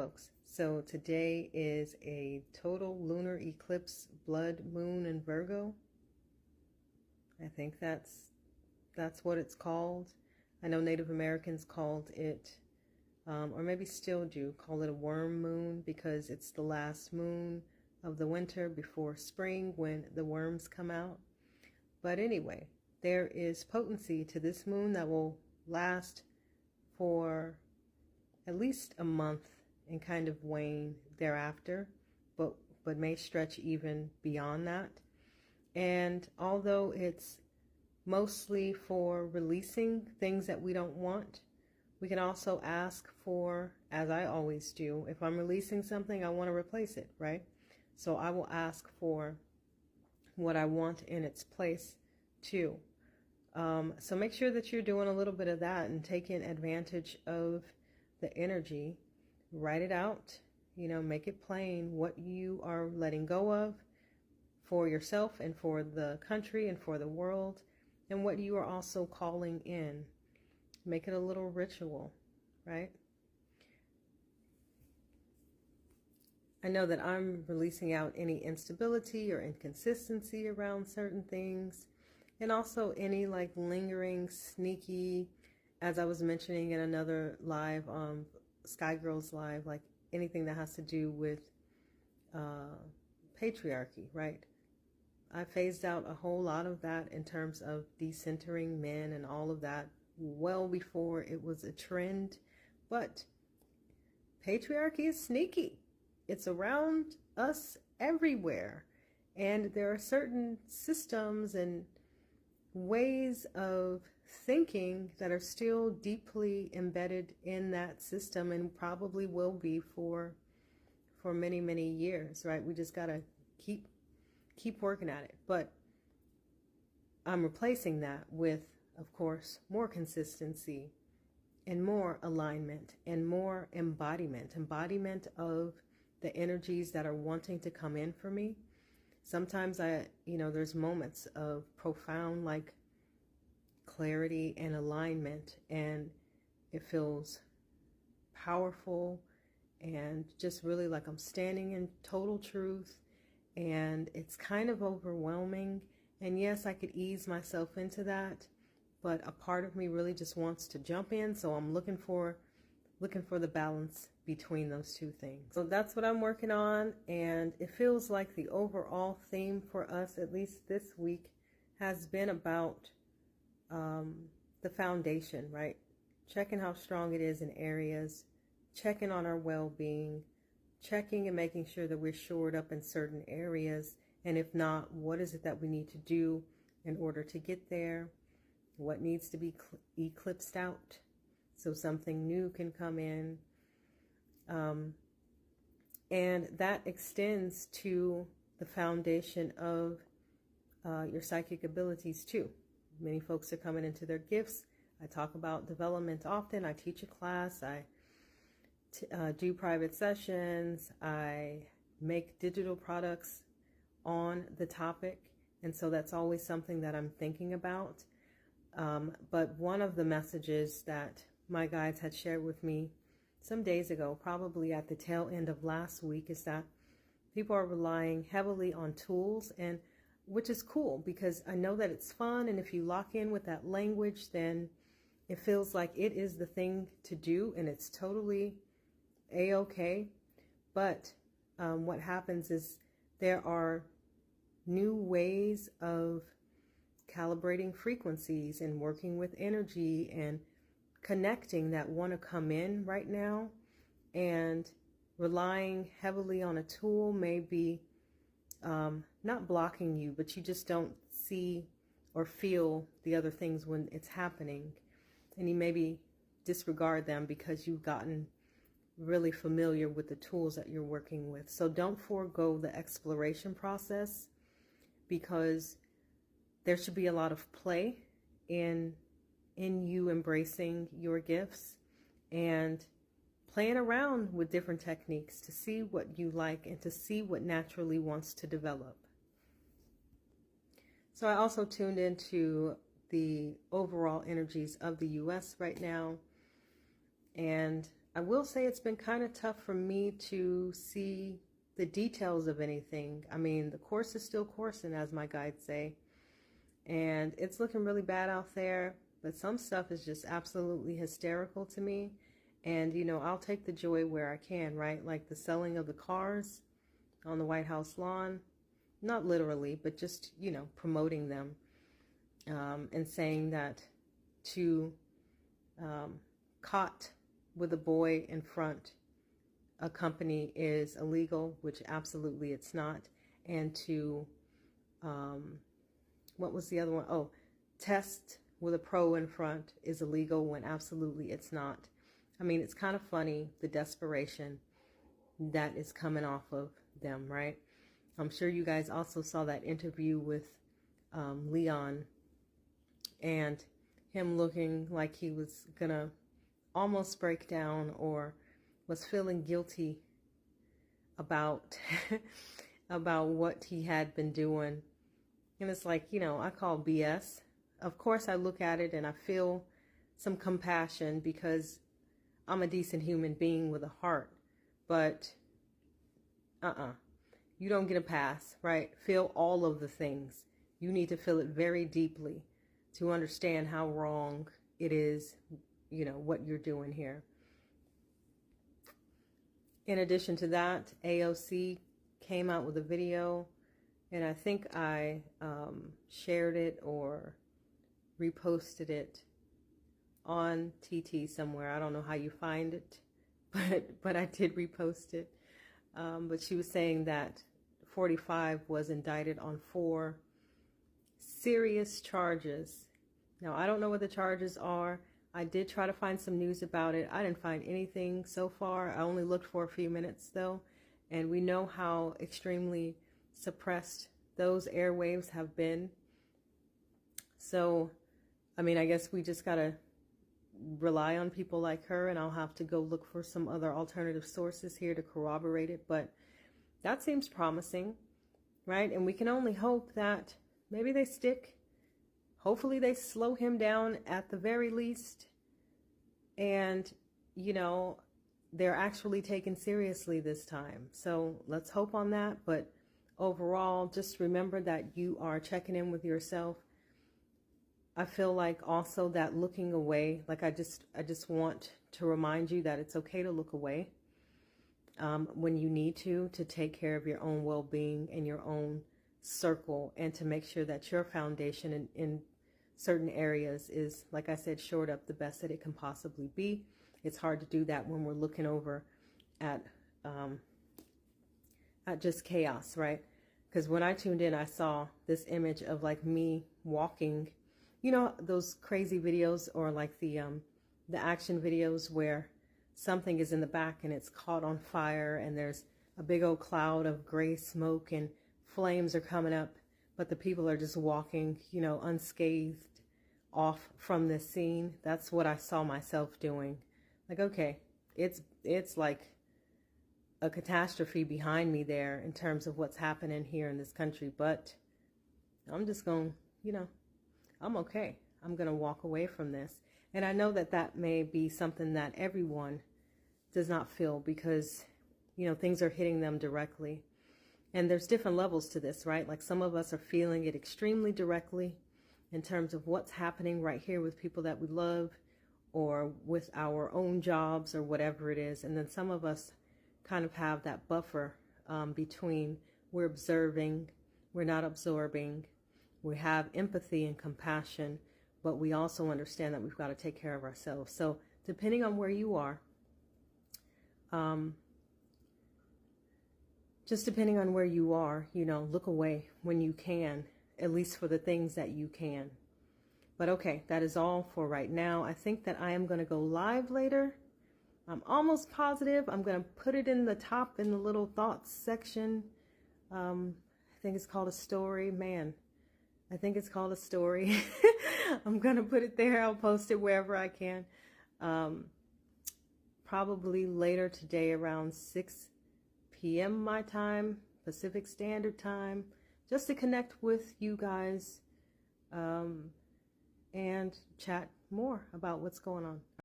folks, so today is a total lunar eclipse, blood moon in Virgo. I think that's what it's called. I know Native Americans called it, or maybe still do, call it a worm moon because it's the last moon of the winter before spring when the worms come out. But anyway, there is potency to this moon that will last for at least a month and kind of wane thereafter, but may stretch even beyond that. And although it's mostly for releasing things that we don't want, we can also ask for, as I always do, if I'm releasing something, I want to replace it, right? So I will ask for what I want in its place too. So make sure that you're doing a little bit of that and taking advantage of the energy. Write it out, make it plain what you are letting go of for yourself and for the country and for the world, and what you are also calling in. Make it a little ritual, right? I know that I'm releasing out any instability or inconsistency around certain things, and also any like lingering, sneaky, as I was mentioning in another live, Sky Girls Live, like anything that has to do with patriarchy, right? I phased out a whole lot of that in terms of decentering men and all of that well before it was a trend. But patriarchy is sneaky. It's around us everywhere. And there are certain systems and ways of thinking that are still deeply embedded in that system, and probably will be for many, many years, right? We just got to keep working at it. But I'm replacing that with, of course, more consistency and more alignment and more embodiment of the energies that are wanting to come in for me. Sometimes there's moments of profound like clarity and alignment, and it feels powerful and just really like I'm standing in total truth, and it's kind of overwhelming. And yes, I could ease myself into that, but a part of me really just wants to jump in, so I'm looking for the balance between those two things. So that's what I'm working on, and it feels like the overall theme for us, at least this week, has been about the foundation, right? Checking how strong it is in areas, checking on our well-being, checking and making sure that we're shored up in certain areas, and if not, what is it that we need to do in order to get there? What needs to be eclipsed out so something new can come in? And that extends to the foundation of your psychic abilities too. Many folks are coming into their gifts. I talk about development often. I teach a class. I do private sessions. I make digital products on the topic. And so that's always something that I'm thinking about. But one of the messages that my guides had shared with me some days ago, probably at the tail end of last week, is that people are relying heavily on tools, and which is cool because I know that it's fun, and if you lock in with that language, then it feels like it is the thing to do, and it's totally a-okay. But what happens is there are new ways of calibrating frequencies and working with energy and connecting that want to come in right now, and relying heavily on a tool may be not blocking you, but you just don't see or feel the other things when it's happening, and you maybe disregard them because you've gotten really familiar with the tools that you're working with. So don't forego the exploration process, because there should be a lot of play in you embracing your gifts and playing around with different techniques to see what you like and to see what naturally wants to develop. So I also tuned into the overall energies of the US right now, and I will say it's been kind of tough for me to see the details of anything. I mean, the course is still coursing, as my guides say, and it's looking really bad out there, but some stuff is just absolutely hysterical to me. And, you know, I'll take the joy where I can, right? Like the selling of the cars on the White House lawn, not literally, but just, you know, promoting them, and saying that to caught with a boy in front a company is illegal, which absolutely it's not. And to what was the other one? Oh, test with a pro in front is illegal, when absolutely it's not. I mean, it's kind of funny, the desperation that is coming off of them, right? I'm sure you guys also saw that interview with Leon, and him looking like he was gonna almost break down, or was feeling guilty about about what he had been doing. And it's like, you know, I call BS. Of course I look at it and I feel some compassion, because I'm a decent human being with a heart. But you don't get a pass, right? Feel all of the things. You need to feel it very deeply to understand how wrong it is, you know, what you're doing here. In addition to that, AOC came out with a video, and I think I shared it or reposted it on TT somewhere. I don't know how you find it, but I did repost it. But she was saying that 45 was indicted on 4 serious charges. Now, I don't know what the charges are. I did try to find some news about it. I didn't find anything so far. I only looked for a few minutes though. And we know how extremely suppressed those airwaves have been. So, I mean, I guess we just gotta rely on people like her, and I'll have to go look for some other alternative sources here to corroborate it. But that seems promising, right? And we can only hope that maybe they stick. Hopefully they slow him down at the very least. And, you know, they're actually taken seriously this time. So let's hope on that. But overall, just remember that you are checking in with yourself. I feel like also that looking away, like I just want to remind you that it's okay to look away when you need to take care of your own well-being and your own circle, and to make sure that your foundation in certain areas is, like I said, shored up the best that it can possibly be. It's hard to do that when we're looking over at just chaos, right? Because when I tuned in, I saw this image of like me walking, you know, those crazy videos, or like the action videos where something is in the back and it's caught on fire, and there's a big old cloud of gray smoke and flames are coming up, but the people are just walking, you know, unscathed off from this scene. That's what I saw myself doing. Like, okay, it's like a catastrophe behind me there in terms of what's happening here in this country, but I'm just going, you know, I'm okay. I'm going to walk away from this. And I know that that may be something that everyone does not feel, because, you know, things are hitting them directly. And there's different levels to this, right? Like some of us are feeling it extremely directly in terms of what's happening right here with people that we love, or with our own jobs, or whatever it is. And then some of us kind of have that buffer between we're observing, we're not absorbing, we have empathy and compassion, but we also understand that we've got to take care of ourselves. So depending on where you are, just depending on where you are, you know, look away when you can, at least for the things that you can. But okay, that is all for right now. I think that I am going to go live later. I'm almost positive. I'm going to put it in the top in the little thoughts section. I think it's called a story. Man, I think it's called a story. I'm going to put it there. I'll post it wherever I can. Probably later today around 6 p.m. my time, Pacific Standard Time, just to connect with you guys and chat more about what's going on.